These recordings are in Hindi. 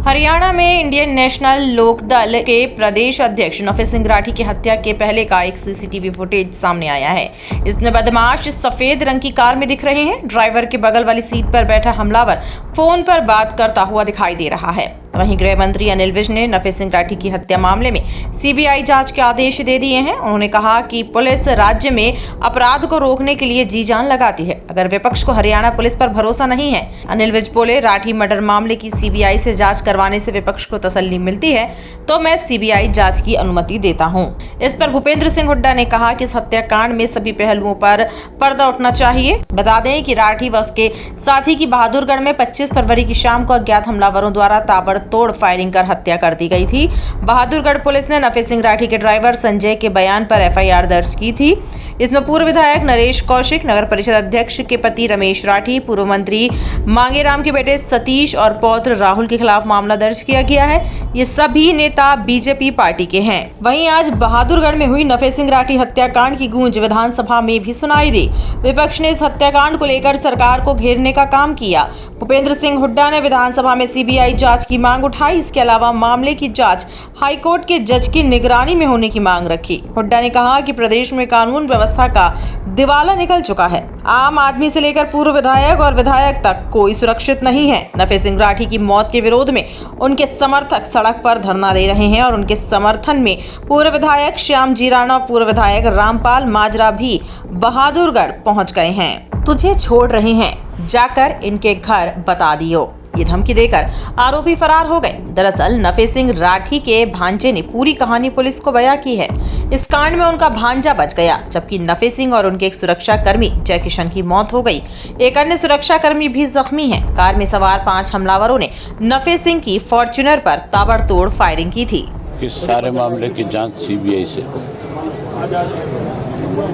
हरियाणा में इंडियन नेशनल लोकदल के प्रदेश अध्यक्ष नफे सिंह राठी की हत्या के पहले का एक सीसीटीवी फुटेज सामने आया है। इसमें बदमाश सफेद रंग की कार में दिख रहे हैं। ड्राइवर के बगल वाली सीट पर बैठा हमलावर फोन पर बात करता हुआ दिखाई दे रहा है। वहीं गृह मंत्री अनिल विज ने नफे सिंह राठी की हत्या मामले में सीबीआई जांच के आदेश दे दिए हैं। उन्होंने कहा कि पुलिस राज्य में अपराध को रोकने के लिए जी जान लगाती है। अगर विपक्ष को हरियाणा पुलिस पर भरोसा नहीं है, अनिल विज बोले, राठी मर्डर मामले की सीबीआई से जांच करवाने से विपक्ष को तसल्ली मिलती है तो मैं सीबीआई जांच की अनुमति देता हूं। इस पर भूपेंद्र सिंह हुड्डा ने कहा कि इस हत्याकांड में सभी पहलुओं पर पर्दा उठना चाहिए। बता दें कि राठी व उसके साथी की बहादुरगढ़ में 25 फरवरी की शाम को अज्ञात हमलावरों द्वारा ताबड़तोड़ फायरिंग कर हत्या कर दी गई थी। बहादुरगढ़ पुलिस ने नफे सिंह राठी के ड्राइवर संजय के बयान पर एफआईआर दर्ज की थी। इसमें पूर्व विधायक नरेश कौशिक, नगर परिषद अध्यक्ष के पति रमेश राठी, पूर्व मंत्री मांगेराम के बेटे सतीश और पौत्र राहुल के खिलाफ मामला दर्ज किया गया है। ये सभी नेता बीजेपी पार्टी के हैं। वहीं आज बहादुरगढ़ में हुई नफे सिंह राठी हत्याकांड की गूंज विधानसभा में भी सुनाई दी। विपक्ष ने इस हत्याकांड को लेकर सरकार को घेरने का काम किया। भूपेंद्र सिंह हुड्डा ने विधानसभा में सीबीआई जांच की मांग उठाई। इसके अलावा मामले की जांच हाईकोर्ट के जज की निगरानी में होने की मांग रखी। हुड्डा ने कहा कि प्रदेश में कानून व्यवस्था का दिवाला निकल चुका है। आम आदमी से लेकर पूर्व विधायक और विधायक तक कोई सुरक्षित नहीं है। नफे सिंह राठी की मौत के विरोध में उनके समर्थक सड़क पर धरना दे रहे हैं और उनके समर्थन में पूर्व विधायक श्याम जी राणा, पूर्व विधायक रामपाल माजरा भी बहादुरगढ़ पहुंच गए हैं। तुझे छोड़ रहे हैं, जाकर इनके घर बता दियो, ये धमकी देकर आरोपी फरार हो गए। दरअसल नफे सिंह राठी के भांजे ने पूरी कहानी पुलिस को बयां की है। इस कांड में उनका भांजा बच गया, जबकि नफे सिंह और उनके एक सुरक्षा कर्मी जय किशन की मौत हो गई। एक अन्य सुरक्षा कर्मी भी जख्मी है। कार में सवार 5 हमलावरों ने नफे सिंह की फॉर्च्यूनर पर ताबड़तोड़ फायरिंग की थी। इस सारे मामले की जांच सीबीआई से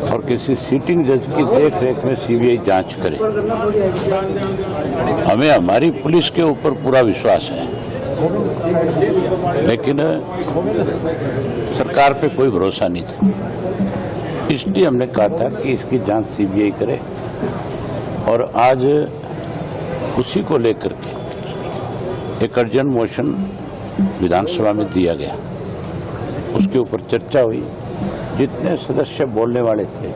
और किसी सिटिंग जज की देख रेख में सीबीआई जांच करे। हमें हमारी पुलिस के ऊपर पूरा विश्वास है, लेकिन सरकार पे कोई भरोसा नहीं था। इसलिए हमने कहा था कि इसकी जांच सीबीआई करे और आज उसी को लेकर के एक अर्जेंट मोशन विधानसभा में दिया गया। उसके ऊपर चर्चा हुई। जितने सदस्य बोलने वाले थे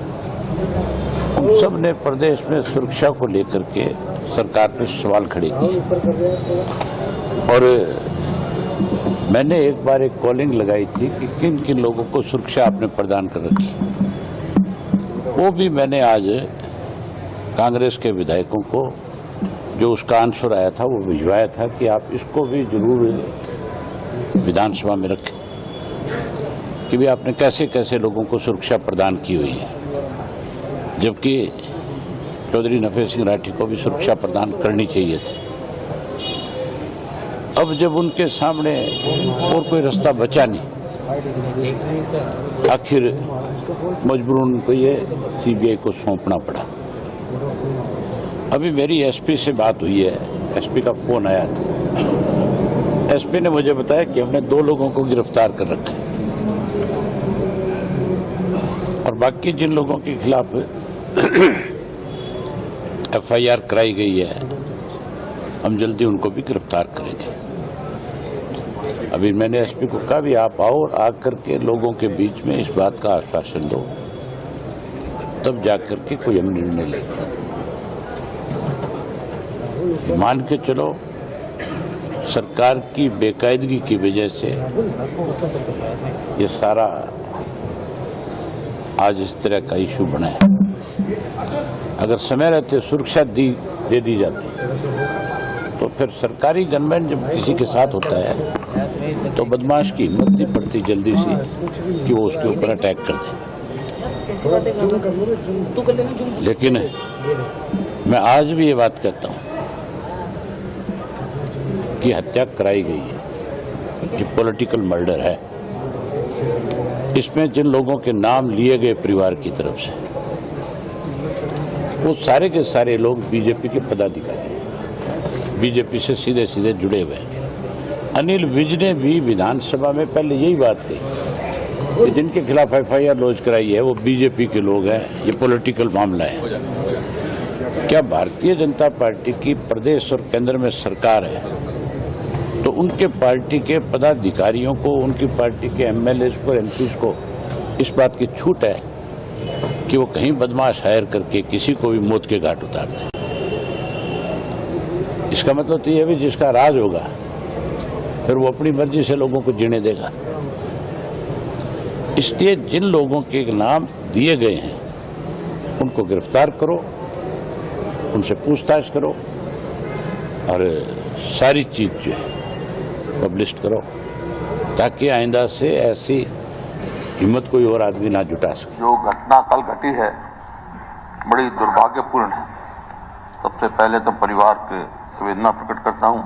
उन सब ने प्रदेश में सुरक्षा को लेकर के सरकार पर सवाल खड़े किए और मैंने एक बार एक कॉलिंग लगाई थी कि किन किन लोगों को सुरक्षा आपने प्रदान कर रखी। वो भी मैंने आज कांग्रेस के विधायकों को जो उसका आंसर आया था वो भिजवाया था कि आप इसको भी जरूर विधानसभा में रखें कि भी आपने कैसे कैसे लोगों को सुरक्षा प्रदान की हुई है, जबकि चौधरी नफे सिंह राठी को भी सुरक्षा प्रदान करनी चाहिए थी। अब जब उनके सामने और कोई रास्ता बचा नहीं, आखिर मजबूरन उनको ये सीबीआई को सौंपना पड़ा। अभी मेरी एसपी से बात हुई है, एसपी का फोन आया था। एसपी ने मुझे बताया कि हमने 2 लोगों को गिरफ्तार कर रखा है और बाकी जिन लोगों के खिलाफ एफआईआर कराई गई है हम जल्दी उनको भी गिरफ्तार करेंगे। अभी मैंने एसपी को कहा भी आप आओ और आकर के लोगों के बीच में इस बात का आश्वासन दो, तब जाकर के कोई हम निर्णय लेंगे। मान के चलो सरकार की बेकायदगी की वजह से ये सारा आज इस तरह का इशू बना है। अगर समय रहते सुरक्षा दे दी जाती तो फिर सरकारी गनमैन जब किसी के साथ होता है तो बदमाश की हिम्मत नहीं पड़ती जल्दी से कि वो उसके ऊपर अटैक कर दे। लेकिन मैं आज भी ये बात कहता हूँ कि हत्या कराई गई है, ये पॉलिटिकल मर्डर है। इसमें जिन लोगों के नाम लिए गए परिवार की तरफ से वो सारे के सारे लोग बीजेपी के पदाधिकारी हैं, बीजेपी से सीधे सीधे जुड़े हुए हैं। अनिल विज ने भी विधानसभा में पहले यही बात कही कि जिनके खिलाफ एफआईआर लॉन्च कराई है वो बीजेपी के लोग हैं, ये पॉलिटिकल मामला है। क्या भारतीय जनता पार्टी की प्रदेश और केंद्र में सरकार है तो उनके पार्टी के पदाधिकारियों को, उनकी पार्टी के एमएलए को, एमपी को इस बात की छूट है कि वो कहीं बदमाश हायर करके किसी को भी मौत के घाट उतार दें। इसका मतलब तो ये भी जिसका राज होगा फिर वो अपनी मर्जी से लोगों को जीने देगा। इसलिए जिन लोगों के नाम दिए गए हैं उनको गिरफ्तार करो, उनसे पूछताछ करो और सारी चीज जो है पब्लिश करो, ताकि आइंदा से ऐसी हिम्मत कोई और आदमी ना जुटा सके। जो घटना कल घटी है बड़ी दुर्भाग्यपूर्ण है। सबसे पहले तो परिवार के संवेदना प्रकट करता हूं,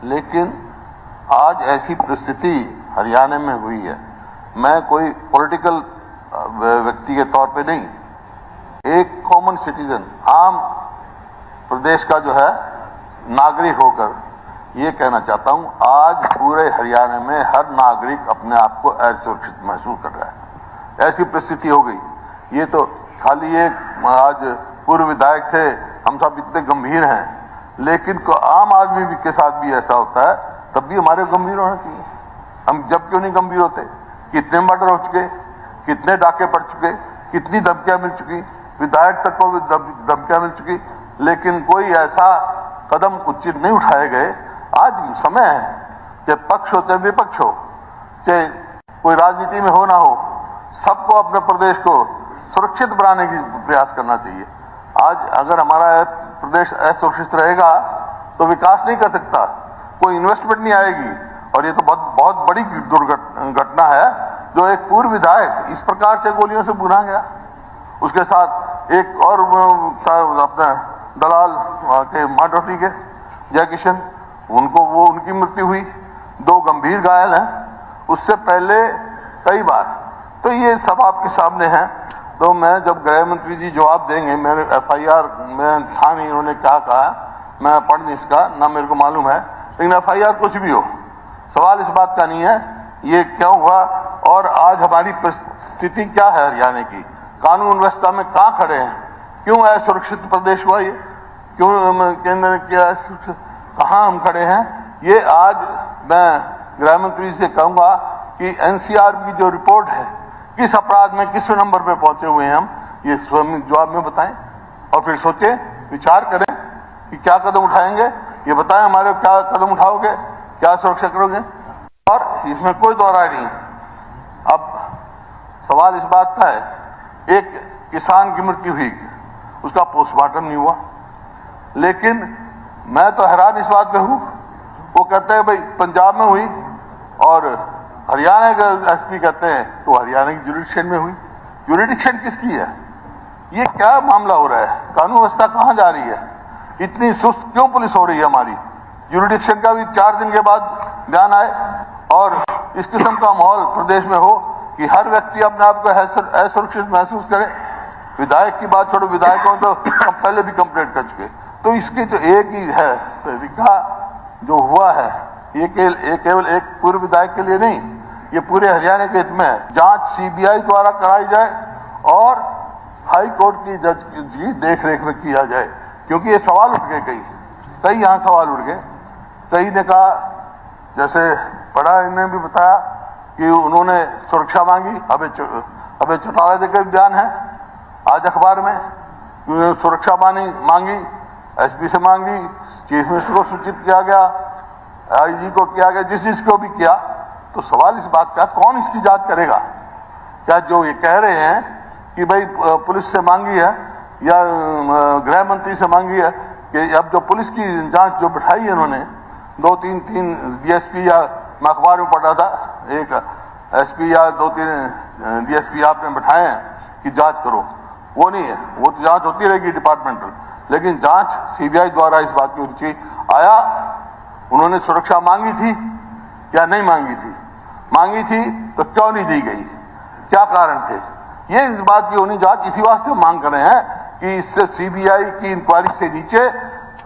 लेकिन आज ऐसी परिस्थिति हरियाणा में हुई है। मैं कोई पॉलिटिकल व्यक्ति के तौर पे नहीं, एक कॉमन सिटीजन, आम प्रदेश का जो है नागरिक होकर ये कहना चाहता हूं, आज पूरे हरियाणा में हर नागरिक अपने आप को असुरक्षित महसूस कर रहा है। ऐसी परिस्थिति हो गई। ये तो खाली एक आज पूर्व विधायक थे, हम सब इतने गंभीर हैं, लेकिन आम आदमी भी के साथ भी ऐसा होता है, तब भी हमारे गंभीर होना चाहिए। हम जब क्यों नहीं गंभीर होते? कितने मर्डर हो चुके, कितने डाके पड़ चुके, कितनी धमकियां मिल चुकी, विधायक तक को भी धमकियां मिल चुकी, लेकिन कोई ऐसा कदम उचित नहीं उठाए गए। आज समय है, चाहे पक्ष हो चाहे विपक्ष हो, चाहे कोई राजनीति में हो ना हो, सबको अपने प्रदेश को सुरक्षित बनाने की प्रयास करना चाहिए। आज अगर हमारा प्रदेश असुरक्षित रहेगा तो विकास नहीं कर सकता, कोई इन्वेस्टमेंट नहीं आएगी। और ये तो बहुत बड़ी घटना है जो एक पूर्व विधायक इस प्रकार से गोलियों से भुना गया। उसके साथ एक और अपने दलाल के माडोटी के जय किशन, उनकी मृत्यु हुई, 2 गंभीर घायल हैं। उससे पहले कई बार, तो ये सब आपके सामने है। तो मैं जब गृह मंत्री जी जवाब देंगे, मैंने FIR में था नहीं, उन्होंने क्या कहा मैं पढ़ नहीं इसका, ना मेरे को मालूम है, लेकिन FIR कुछ भी हो, सवाल इस बात का नहीं है ये क्यों हुआ और आज हमारी परिस्थिति क्या है हरियाणा की, कानून व्यवस्था में कहाँ खड़े हैं, क्यों असुरक्षित प्रदेश हुआ ये, क्यों केंद्र ने किया, कहाँ हम खड़े हैं। ये आज मैं गृह मंत्री से कहूंगा कि NCR की जो रिपोर्ट है, किस अपराध में किस नंबर पे पहुंचे हुए हैं हम, ये स्वयं जवाब में बताएं और फिर सोचें, विचार करें कि क्या कदम उठाएंगे। ये बताएं हमारे क्या कदम उठाओगे, क्या सुरक्षा करोगे, और इसमें कोई दो राय नहीं। अब सवाल इस बात का है, एक किसान की मृत्यु हुई, उसका पोस्टमार्टम नहीं हुआ, लेकिन मैं तो हैरान इस बात पे हूं, वो कहते हैं भाई पंजाब में हुई और हरियाणा का SP कहते हैं तो हरियाणा की जुरिडिक्शन में हुई। जुरिडिक्शन किसकी है? ये क्या मामला हो रहा है? कानून व्यवस्था कहां जा रही है? इतनी सुस्त क्यों पुलिस हो रही है हमारी? जुरिडिक्शन का भी 4 दिन के बाद बयान आए और इस किस्म का माहौल प्रदेश में हो कि हर व्यक्ति अपने आप को असुरक्षित महसूस करे। विधायक की बात छोड़ो, विधायकों तो पहले भी कंप्लेंट कर चुके। तो इसकी तो एक ही है तरीका जो हुआ है, ये केवल एक पूर्व विधायक के लिए नहीं, ये पूरे हरियाणा के हित में है। जांच CBI द्वारा कराई जाए और हाई कोर्ट की जज की देखरेख में किया जाए, क्योंकि ये सवाल उठ गए, कई यहाँ सवाल उठ गए। कई ने कहा, जैसे पढ़ा इन्होंने भी बताया कि उन्होंने सुरक्षा मांगी। अबे चौटाला जी का बयान है आज अखबार में, सुरक्षा मांगी, SP से मांगी, चीफ मिनिस्टर को सूचित किया गया, IG को किया गया, जिसको भी किया। तो सवाल इस बात का, कौन इसकी जांच करेगा? क्या जो ये कह रहे हैं कि भाई पुलिस से मांगी है या गृह मंत्री से मांगी है, कि अब जो पुलिस की जांच जो बिठाई है इन्होंने, 2-3 DSP, या मैं अखबार में पढ़ा था, एक SP या 2-3 DSP आपने बिठाए हैं कि जांच करो, वो नहीं है। वो तो जांच होती रहेगी डिपार्टमेंटल, लेकिन जांच CBI द्वारा इस बात की होनी चाहिए, आया उन्होंने सुरक्षा मांगी थी या नहीं मांगी थी, मांगी थी तो क्यों नहीं दी गई, क्या कारण थे, ये इस बात की होनी जांच। इसी वास्ते मांग कर रहे हैं कि इससे CBI की इंक्वायरी से नीचे,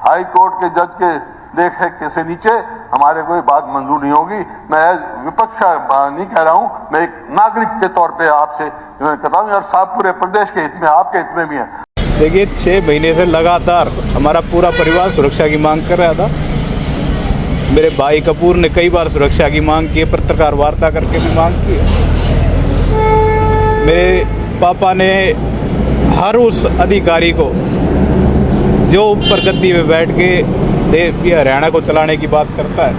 हाई कोर्ट के जज के देखरेख से नीचे हमारे कोई बात मंजूर नहीं होगी। मैं विपक्ष नहीं कह रहा हूं, मैं एक नागरिक के तौर पे आपसे कहता हूं, और साफ पूरे प्रदेश के हित में, आपके हित में भी है। देखिए 6 महीने से लगातार हमारा पूरा परिवार सुरक्षा की मांग कर रहा था। मेरे भाई कपूर ने कई बार सुरक्षा की मांग की है, पत्रकार वार्ता करके भी मांग की है। मेरे पापा ने हर उस अधिकारी को जो ऊपर गद्दी में बैठ के देश या हरियाणा को चलाने की बात करता है,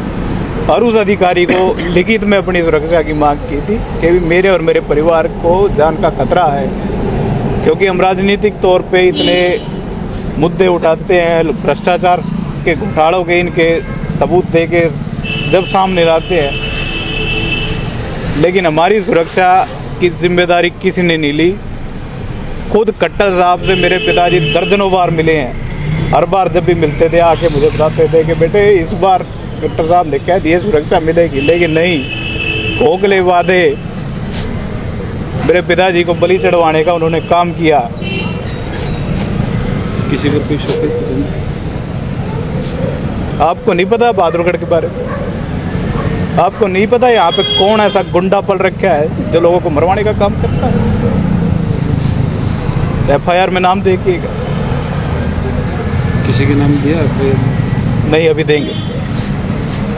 हर उस अधिकारी को लिखित में अपनी सुरक्षा की मांग की थी कि मेरे और मेरे परिवार को जान का खतरा है, क्योंकि हम राजनीतिक तौर पे इतने मुद्दे उठाते हैं, भ्रष्टाचार के घोटालों के इनके सबूत दे के जब सामने लाते हैं, लेकिन हमारी सुरक्षा की जिम्मेदारी किसी ने नहीं ली। खुद कट्टर साहब से मेरे पिताजी दर्जनों बार मिले हैं। हर बार जब भी मिलते थे आके मुझे बताते थे कि बेटे इस बार कट्टर साहब ने कह दिए सुरक्षा मिलेगी, लेकिन नहीं, खोखले वादे मेरे पिताजी को बलि चढ़वाने का उन्होंने काम किया। किसी पर कोई शक है? आपको नहीं पता बहादुरगढ़ के बारे में? आपको नहीं पता यहाँ पे कौन ऐसा गुंडा पल रखा है जो लोगों को मरवाने का काम करता है? FIR में नाम देखिएगा। किसी के नाम दिया आपको? नहीं, अभी देंगे।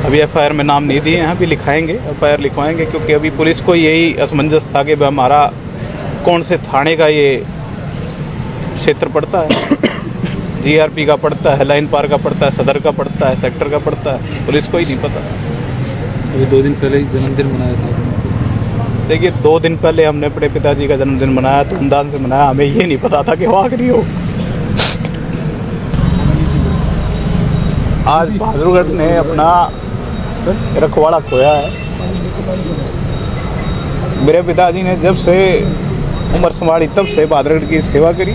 अभी FIR में नाम नहीं दिए हैं, अभी लिखाएंगे, FIR लिखवाएंगे, क्योंकि अभी पुलिस को यही असमंजस था कि हमारा कौन से थाने का ये क्षेत्र पड़ता है। GRP का पड़ता है, लाइन पार का पड़ता है, सदर का पड़ता है, सेक्टर का पड़ता है, पुलिस को ही नहीं पता। अभी 2 दिन पहले ही जन्मदिन मनाया था। देखिए, 2 दिन पहले हमने अपने पिताजी का जन्मदिन मनाया, धूमधाम से मनाया। हमें ये नहीं पता था कि वो आखिरी हो। आज बहादुरगढ़ ने अपना रखवाड़ा खोया है। मेरे पिताजी ने जब से उम्र संभाली तब से बहादुरगढ़ की सेवा करी।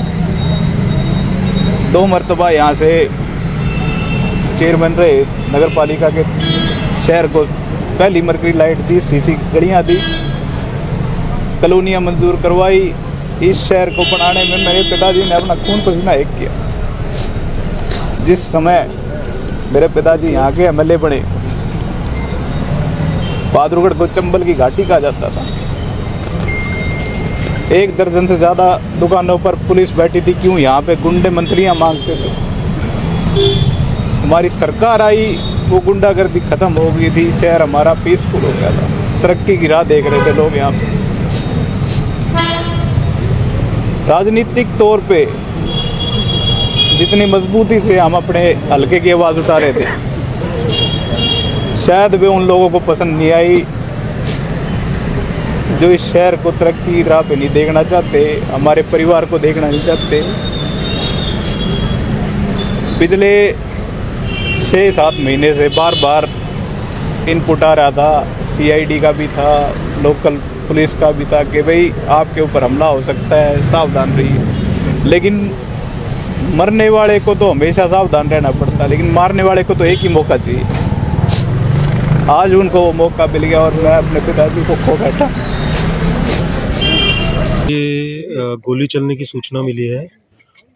2 मरतबा यहाँ से चेयरमैन रहे, नगर पालिका के शहर को पहली मरकरी लाइट दी, CC गलियाँ दी, कॉलोनियाँ मंजूर करवाई। इस शहर को बनाने में मेरे पिताजी ने अपना खून पसीना एक किया। जिस समय मेरे पिताजी यहाँ के MLA बने, बहादुरगढ़ को चंबल की घाटी कहा जाता था। 1 दर्जन से ज़्यादा दुकानों पर पुलिस बैठी थी। क्यों? यहाँ पे गुंडे मंत्रियाँ मांगते थे। हमारी सरकार आई, वो गुंडागर्दी खत्म हो गई थी, शहर हमारा पीसफुल हो गया था, तरक्की की राह देख रहे थे लोग यहाँ पे। राजनीतिक तौर पे जितनी मजबूती से हम अपने हल्के की आवाज़ उठा रहे थे, शायद वे उन लोगों को पसंद नहीं आई जो इस शहर को तरक्की की राह पे नहीं देखना चाहते, हमारे परिवार को देखना नहीं चाहते। पिछले 6-7 महीने से बार बार इनपुट आ रहा था, CID का भी था, लोकल पुलिस का भी था कि भाई आपके ऊपर हमला हो सकता है, सावधान रहिए। लेकिन मरने वाले को तो हमेशा सावधान रहना पड़ता है, लेकिन मारने वाले को तो एक ही मौका चाहिए। आज उनको वो मौका मिल गया और मैं अपने पिताजी को खो बैठा। ये गोली चलने की सूचना मिली है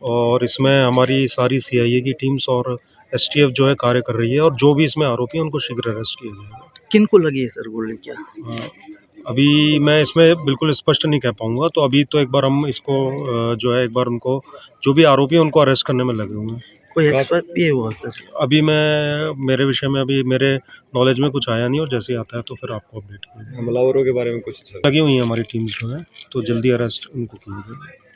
और इसमें हमारी सारी CIA की टीम्स और STF जो है कार्य कर रही है, और जो भी इसमें आरोपी हैं उनको शीघ्र अरेस्ट किया जाएगा। किनको लगी है सर गोली? क्या अभी मैं इसमें बिल्कुल स्पष्ट नहीं कह पाऊंगा, तो अभी तो एक बार हम इसको जो है एक बार उनको जो भी आरोपी हैं उनको अरेस्ट करने में लगे हुए हैं। कोई एक्सपर्ट भी है वो सर? अभी मेरे विषय में अभी मेरे नॉलेज में कुछ आया नहीं, और जैसे ही आता है तो फिर आपको अपडेट करेंगे। हमलावरों के बारे में कुछ लगी हुई है हमारी टीम्स जो है, तो जल्दी अरेस्ट उनको किया जाएगा।